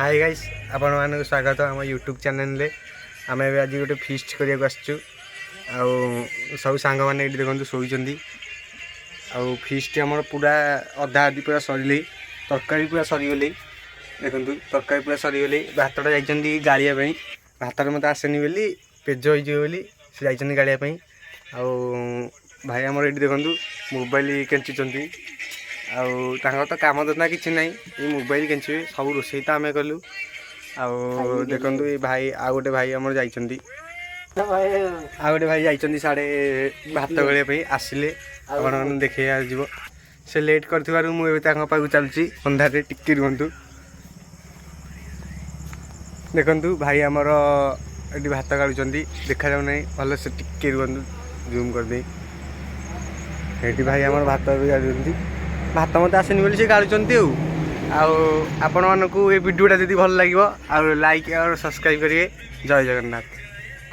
Hi guys आपण मानक स्वागत आम यूट्यूब चैनल रे आम आज गोटे फिस्ट करने आसचु सब सांग मैंने ये देखते शोचती आउ फिस्ट आम पूरा अधा आदि पूरा सर तरकारी पूरा सरीगले देखु तरकारी पूरा सरीगले भातटा जाइए गाड़िया भात मत आसेनि बोली पेज हो से गाड़िया आउ भाई आम ये देखु मोबाइल केचुंट आउ तो काम धंदा किसी ना ये मोबाइल केचे सब रोसे तो आम कलु आउ देखु भाई आउ गोटे भाई आम जा गोटे भाई जाइए साढ़े भात गलिया आसिले आप देखे जीव से लेट कर मुझे चलुची अंधारे टिके रुहतु देखु भाई आमर ये भात गाड़ुं देखा जाऊ ना भल से टिके रुहतु जूम करदे ये भाई आमर भात भी गाड़ुं भात मत आसेनि बोली से गाड़ुंट आपण मानक ये वीडियोटा जब भल लगे लाइक और सब्सक्राइब करेंगे। जय जगन्नाथ।